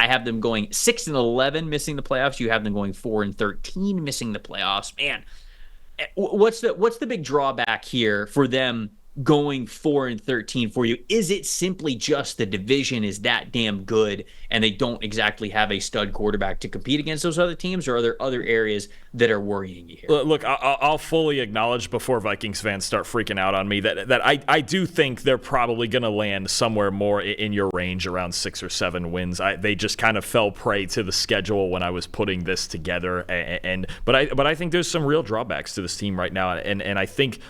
have them going 6-11, missing the playoffs. You have them going 4-13, missing the playoffs. Man, what's the big drawback here for them going 4-13 for you? Is it simply just the division is that damn good and they don't exactly have a stud quarterback to compete against those other teams, or are there other areas that are worrying you here? Look, I'll fully acknowledge before Vikings fans start freaking out on me that I do think they're probably going to land somewhere more in your range around 6 or 7 wins. They just kind of fell prey to the schedule when I was putting this together, but I think there's some real drawbacks to this team right now, and I think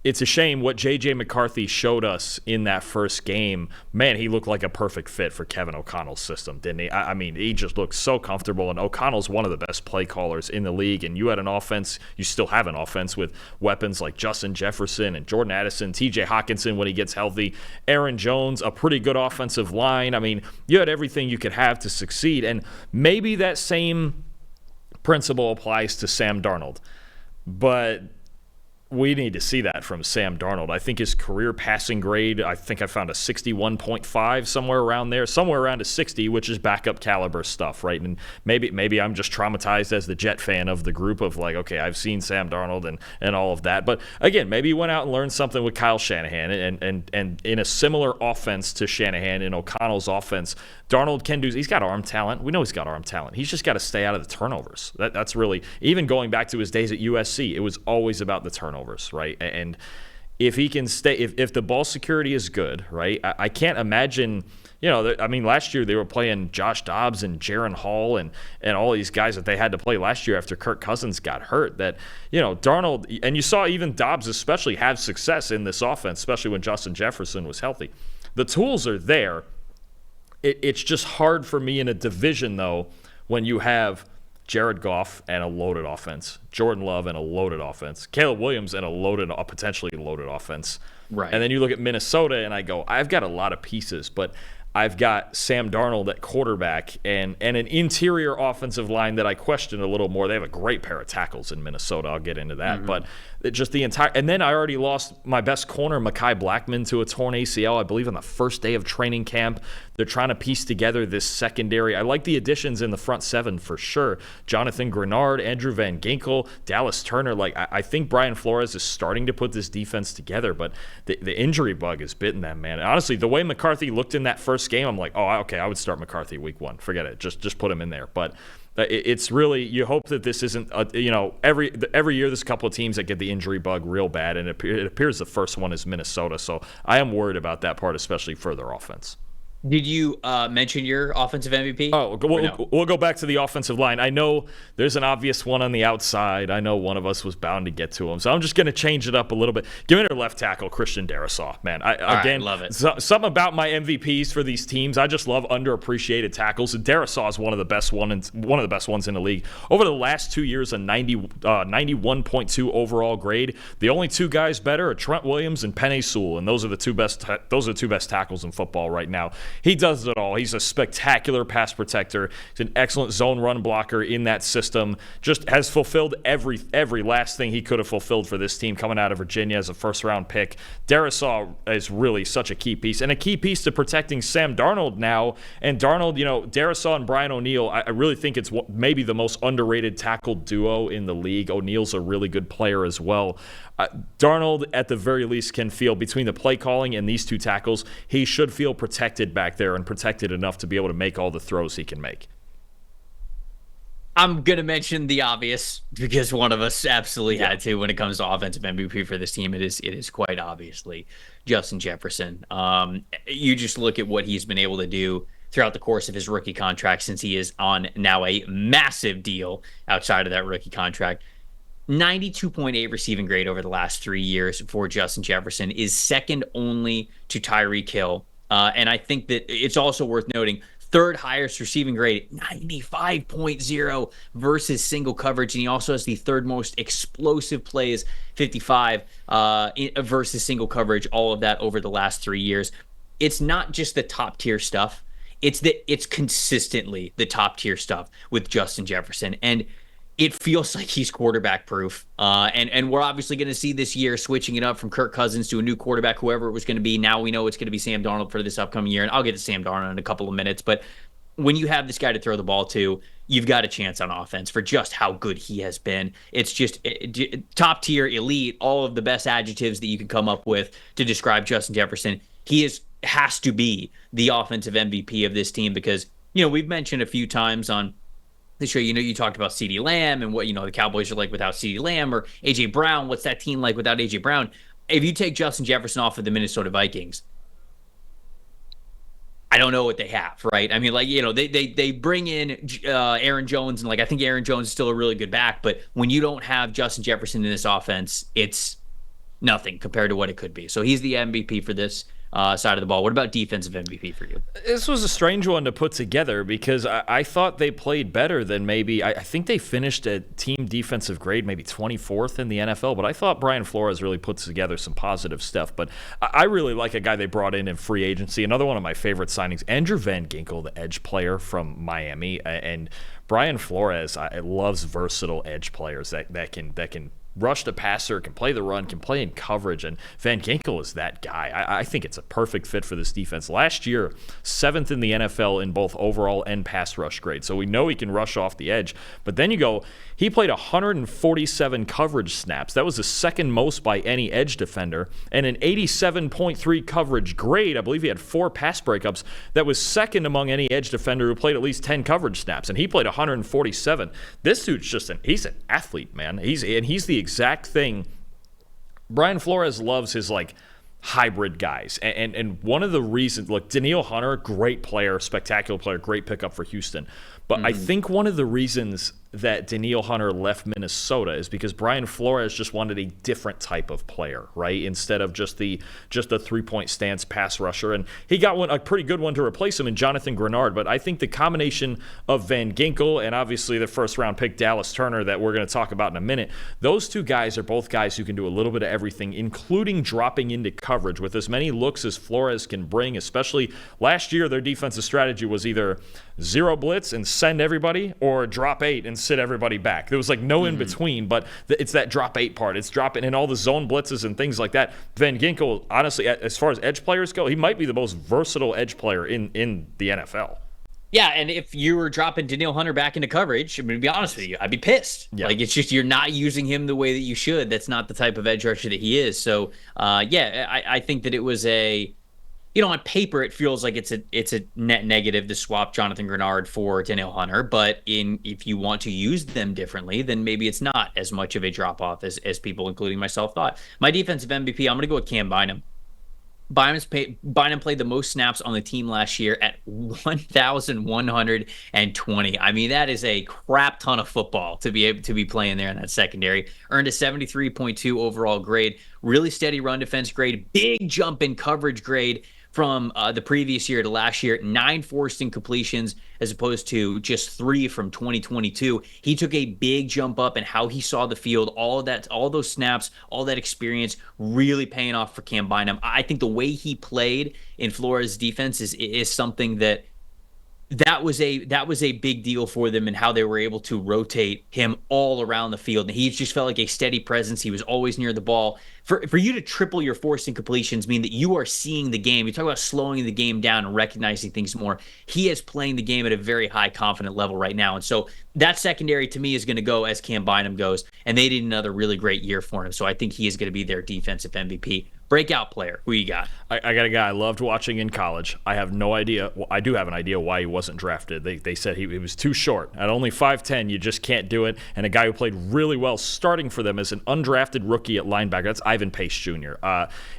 it's a shame what J.J. McCarthy showed us in that first game. Man, he looked like a perfect fit for Kevin O'Connell's system, didn't he? I mean, he just looked so comfortable, and O'Connell's one of the best play callers in the league, and you had an offense, you still have an offense with weapons like Justin Jefferson and Jordan Addison, T.J. Hawkinson when he gets healthy, Aaron Jones, a pretty good offensive line. I mean, you had everything you could have to succeed, and maybe that same principle applies to Sam Darnold, but we need to see that from Sam Darnold. I think his career passing grade, I think I found a 61.5, somewhere around there, somewhere around a 60, which is backup caliber stuff, right? And maybe I'm just traumatized as the Jet fan of the group of like, okay, I've seen Sam Darnold and all of that. But again, maybe he went out and learned something with Kyle Shanahan, and in a similar offense to Shanahan in O'Connell's offense, Darnold can do. He's got arm talent. We know he's got arm talent. He's just got to stay out of the turnovers. That's really, even going back to his days at USC, it was always about the turnovers, right? And if he can stay, if the ball security is good, right? I can't imagine. I mean, last year they were playing Josh Dobbs and Jaron Hall and all these guys that they had to play last year after Kirk Cousins got hurt. That, Darnold, and you saw even Dobbs especially have success in this offense, especially when Justin Jefferson was healthy. The tools are there. It's just hard for me in a division, though, when you have Jared Goff and a loaded offense, Jordan Love and a loaded offense, Caleb Williams and a potentially loaded offense. Right. And then you look at Minnesota, and I go, I've got a lot of pieces, but I've got Sam Darnold at quarterback and an interior offensive line that I question a little more. They have a great pair of tackles in Minnesota. I'll get into that. Mm-hmm. But just the entire – and then I already lost my best corner, Mekhi Blackmon, to a torn ACL, I believe, on the first day of training camp. They're trying to piece together this secondary. I like the additions in the front seven for sure. Jonathan Grenard, Andrew Van Ginkel, Dallas Turner. I think Brian Flores is starting to put this defense together, but the injury bug has bitten them, man. And honestly, the way McCarthy looked in that first game, I'm like, oh, okay, I would start McCarthy week 1. Forget it. Just put him in there. But it's really, you hope that this isn't, every year there's a couple of teams that get the injury bug real bad, and it appears the first one is Minnesota. So I am worried about that part, especially for their offense. Did you mention your offensive MVP? Oh, we'll go back to the offensive line. I know there's an obvious one on the outside. I know one of us was bound to get to him. So I'm just going to change it up a little bit. Give me their left tackle, Christian Darrisaw. Man, again, love it. Something about my MVPs for these teams, I just love underappreciated tackles. And Darrisaw is one of the best ones in the league. Over the last 2 years, a 91.2 overall grade. The only two guys better are Trent Williams and Penei Sewell, and those are the two best tackles in football right now. He does it all. He's a spectacular pass protector. He's an excellent zone run blocker in that system. Just has fulfilled every last thing he could have fulfilled for this team coming out of Virginia as a first-round pick. Darrisaw is really such a key piece, and a key piece to protecting Sam Darnold now. And Darnold, Darrisaw and Brian O'Neill, I really think it's maybe the most underrated tackle duo in the league. O'Neill's a really good player as well. Darnold, at the very least, can feel between the play calling and these two tackles, he should feel protected back there and protected enough to be able to make all the throws he can make. I'm going to mention the obvious because one of us absolutely had to when it comes to offensive MVP for this team. It is quite obviously Justin Jefferson. You just look at what he's been able to do throughout the course of his rookie contract since he is on now a massive deal outside of that rookie contract. 92.8 receiving grade over the last 3 years for Justin Jefferson is second only to Tyreek Hill. And I think that it's also worth noting, third highest receiving grade, 95.0 versus single coverage. And he also has the third most explosive plays, 55 versus single coverage, all of that over the last 3 years. It's not just the top tier stuff. It's consistently the top tier stuff with Justin Jefferson. And it feels like he's quarterback proof. And we're obviously going to see this year switching it up from Kirk Cousins to a new quarterback, whoever it was going to be. Now we know it's going to be Sam Darnold for this upcoming year. And I'll get to Sam Darnold in a couple of minutes. But when you have this guy to throw the ball to, you've got a chance on offense for just how good he has been. It's just top tier, elite, all of the best adjectives that you can come up with to describe Justin Jefferson. He has to be the offensive MVP of this team because, we've mentioned a few times on the show, you talked about CeeDee Lamb and what, the Cowboys are like without CeeDee Lamb, or A.J. Brown. What's that team like without A.J. Brown? If you take Justin Jefferson off of the Minnesota Vikings, I don't know what they have, right? I mean, they bring in Aaron Jones, and I think Aaron Jones is still a really good back, but when you don't have Justin Jefferson in this offense, it's nothing compared to what it could be. So he's the MVP for this side of the ball. What about defensive MVP for you? This was a strange one to put together because I thought they played better than maybe. I think they finished at team defensive grade maybe 24th in the NFL, but I thought Brian Flores really put together some positive stuff. But I really like a guy they brought in free agency. Another one of my favorite signings, Andrew Van Ginkel, the edge player from Miami. And Brian Flores loves versatile edge players that can rush the passer, can play the run, can play in coverage, and Van Ginkel is that guy. I think it's a perfect fit for this defense. Last year, 7th in the NFL in both overall and pass rush grade, so we know he can rush off the edge. But then he played 147 coverage snaps. That was the second most by any edge defender, and an 87.3 coverage grade. I believe he had 4 pass breakups. That was second among any edge defender who played at least 10 coverage snaps, and he played 147. This dude's he's an athlete, man. He's the exact thing. Brian Flores loves his hybrid guys, and one of the reasons, look, Danielle Hunter, great player, spectacular player, great pickup for Houston, but I think one of the reasons that Danielle Hunter left Minnesota is because Brian Flores just wanted a different type of player, right? Instead of just the 3-point stance pass rusher. And he got a pretty good one to replace him in Jonathan Grenard. But I think the combination of Van Ginkel and obviously the first-round pick Dallas Turner that we're going to talk about in a minute, those two guys are both guys who can do a little bit of everything, including dropping into coverage with as many looks as Flores can bring, especially last year their defensive strategy was either zero blitz and send everybody or drop 8 and sit everybody back. There was no in between, but it's that drop 8 part. It's dropping in all the zone blitzes and things like that. Van Ginkel, honestly, as far as edge players go, he might be the most versatile edge player in the NFL. Yeah, and if you were dropping Danielle Hunter back into coverage, to be honest with you, I'd be pissed. Yeah. It's just you're not using him the way that you should. That's not the type of edge rusher that he is. So, I think that it was on paper, it feels like it's a net negative to swap Jonathan Grenard for Danielle Hunter, but if you want to use them differently, then maybe it's not as much of a drop-off as people, including myself, thought. My defensive MVP, I'm going to go with Cam Bynum. Bynum played the most snaps on the team last year at 1,120. I mean, that is a crap ton of football to be able to be playing there in that secondary. Earned a 73.2 overall grade, really steady run defense grade, big jump in coverage grade from the previous year to last year, 9 forced incompletions as opposed to just 3 from 2022. He took a big jump up in how he saw the field, all of that, all those snaps, all that experience really paying off for Cam Bynum. I think the way he played in Flores' defense is something that was a big deal for them, and how they were able to rotate him all around the field. And he just felt like a steady presence. He was always near the ball. For you to triple your forced incompletions mean that you are seeing the game. You talk about slowing the game down and recognizing things more. He is playing the game at a very high confident level right now. And so that secondary to me is going to go as Cam Bynum goes. And they did another really great year for him. So I think he is going to be their defensive MVP. Breakout player, who you got? I got a guy I loved watching in college. I have no idea. Well, I do have an idea why he wasn't drafted. They said he was too short. At only 5'10", you just can't do it. And a guy who played really well starting for them as an undrafted rookie at linebacker, that's Ivan Pace Jr.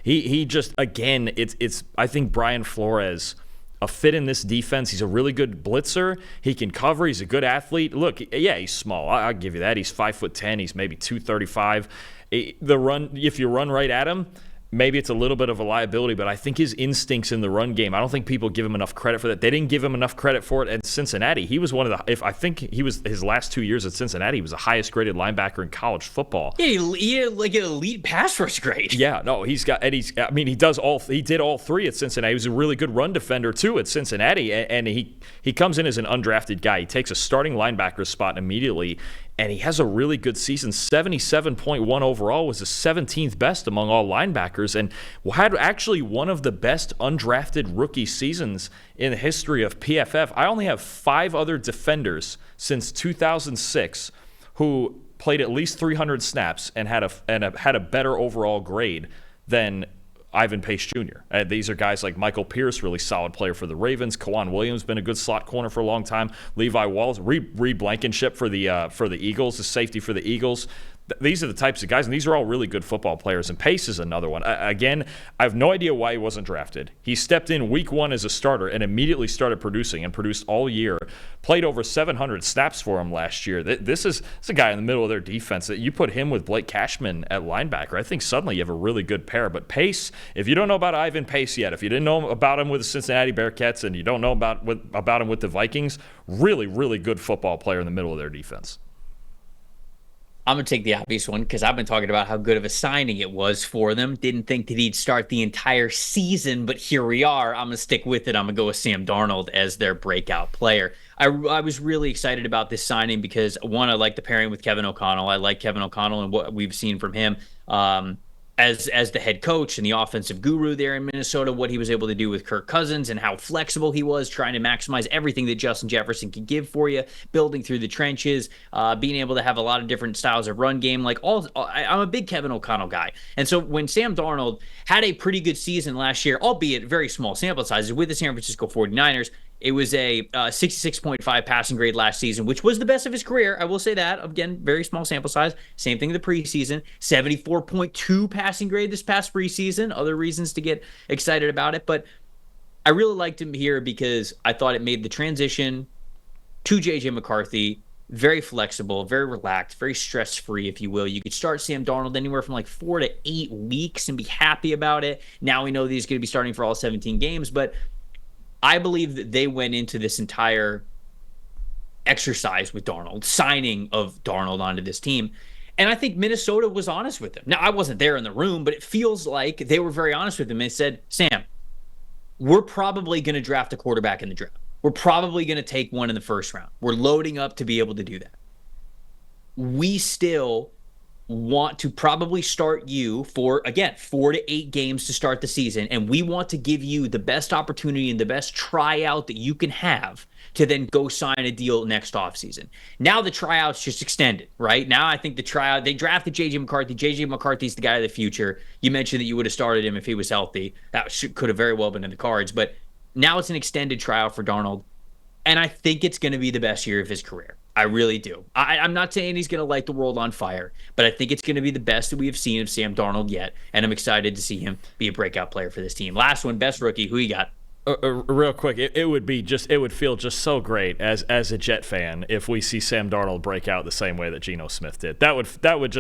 He just, again, it's I think Brian Flores, a fit in this defense. He's a really good blitzer. He can cover. He's a good athlete. Look, yeah, he's small. I'll give you that. He's 5'10". He's maybe 235. The run, if you run right at him, maybe it's a little bit of a liability, but I think his instincts in the run game, I don't think people give him enough credit for that. They didn't give him enough credit for it at Cincinnati. He was one of the, I think he was, his last 2 years at Cincinnati, he was the highest graded linebacker in college football. Yeah, he had like an elite pass rush grade. Yeah, no, he did all 3 at Cincinnati. He was a really good run defender too at Cincinnati, and he comes in as an undrafted guy. He takes a starting linebacker spot immediately. and he has a really good season. 77.1 overall, was the 17th best among all linebackers, and had actually one of the best undrafted rookie seasons in the history of PFF. I only have 5 other defenders since 2006 who played at least 300 snaps and had a better overall grade than Ivan Pace Jr. These are guys like Michael Pierce, really solid player for the Ravens. Kawan Williams, been a good slot corner for a long time. Levi Wallace, Reed Blankenship for the Eagles, the safety for the Eagles. These are the types of guys, and these are all really good football players. And Pace is another one. Again, I have no idea why he wasn't drafted. He stepped in week 1 as a starter and immediately started producing and produced all year. Played over 700 snaps for him last year. This is a guy in the middle of their defense that you put him with Blake Cashman at linebacker. I think suddenly you have a really good pair. But Pace, if you don't know about Ivan Pace yet, if you didn't know about him with the Cincinnati Bearcats and you don't know about him with the Vikings, really, really good football player in the middle of their defense. I'm going to take the obvious one because I've been talking about how good of a signing it was for them. Didn't think that he'd start the entire season, but here we are. I'm going to stick with it. I'm going to go with Sam Darnold as their breakout player. I was really excited about this signing because, one, I like the pairing with Kevin O'Connell. I like Kevin O'Connell and what we've seen from him as the head coach and the offensive guru there in Minnesota, what he was able to do with Kirk Cousins and how flexible he was, trying to maximize everything that Justin Jefferson could give for you, building through the trenches, being able to have a lot of different styles of run game. I'm a big Kevin O'Connell guy. And so when Sam Darnold had a pretty good season last year, albeit very small sample sizes with the San Francisco 49ers, it was a 66.5 passing grade last season, which was the best of his career. I will say that. Again, very small sample size. Same thing in the preseason. 74.2 passing grade this past preseason. Other reasons to get excited about it. But I really liked him here because I thought it made the transition to J.J. McCarthy very flexible, very relaxed, very stress-free, if you will. You could start Sam Darnold anywhere from 4 to 8 weeks and be happy about it. Now we know that he's going to be starting for all 17 games, but I believe that they went into this entire exercise with Darnold, signing of Darnold onto this team. And I think Minnesota was honest with him. Now, I wasn't there in the room, but it feels like they were very honest with him. They said, Sam, we're probably going to draft a quarterback in the draft. We're probably going to take one in the first round. We're loading up to be able to do that. We still want to probably start you for, again, 4 to 8 games to start the season, and we want to give you the best opportunity and the best tryout that you can have to then go sign a deal next offseason. Now the tryout's just extended, right? Now I think the tryout, they drafted J.J. McCarthy. J.J. McCarthy's the guy of the future. You mentioned that you would have started him if he was healthy. That could have very well been in the cards, but now it's an extended tryout for Darnold, and I think it's going to be the best year of his career. I really do. I'm not saying he's going to light the world on fire, but I think it's going to be the best that we have seen of Sam Darnold yet, and I'm excited to see him be a breakout player for this team. Last one, best rookie. Who you got? Real quick, it would feel just so great as a Jet fan if we see Sam Darnold break out the same way that Geno Smith did. That would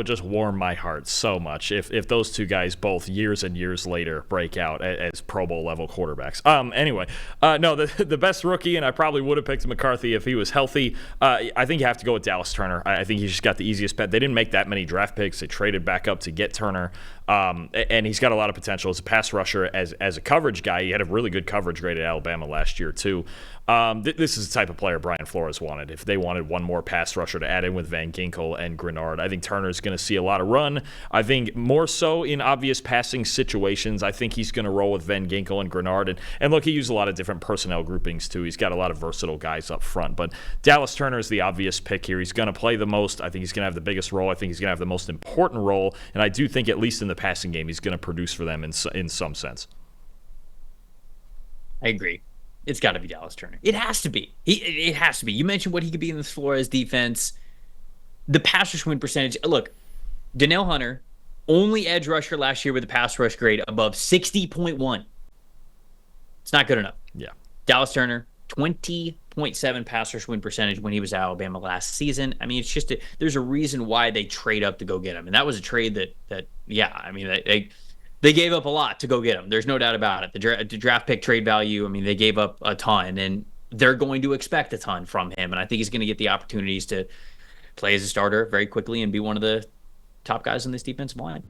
just warm my heart so much if those two guys both years and years later break out as Pro Bowl level quarterbacks. Anyway, no, the best rookie, and I probably would have picked McCarthy if he was healthy. I think you have to go with Dallas Turner. I think he's just got the easiest bet. They didn't make that many draft picks. They traded back up to get Turner. And he's got a lot of potential as a pass rusher, as a coverage guy. He had a really good coverage grade at Alabama last year too. This is the type of player Brian Flores wanted. If they wanted one more pass rusher to add in with Van Ginkel and Grenard, I think Turner's going to see a lot of run. I think more so in obvious passing situations. I think he's going to roll with Van Ginkel and Grenard. And look, he used a lot of different personnel groupings too. He's got a lot of versatile guys up front. But Dallas Turner is the obvious pick here. He's going to play the most. I think he's going to have the biggest role. I think he's going to have the most important role. And I do think, at least in the passing game, he's going to produce for them in some sense. I agree. It's got to be Dallas Turner. It has to be. It has to be. You mentioned what he could be in this Flores defense. The pass rush win percentage. Look, Danielle Hunter, only edge rusher last year with a pass rush grade above 60.1. It's not good enough. Yeah. Dallas Turner, 20.7 pass rush win percentage when he was at Alabama last season. I mean, it's just there's a reason why they trade up to go get him. And that was a trade that they gave up a lot to go get him. There's no doubt about it. The draft pick trade value, I mean, they gave up a ton, and they're going to expect a ton from him. And I think he's going to get the opportunities to play as a starter very quickly and be one of the top guys in this defensive line.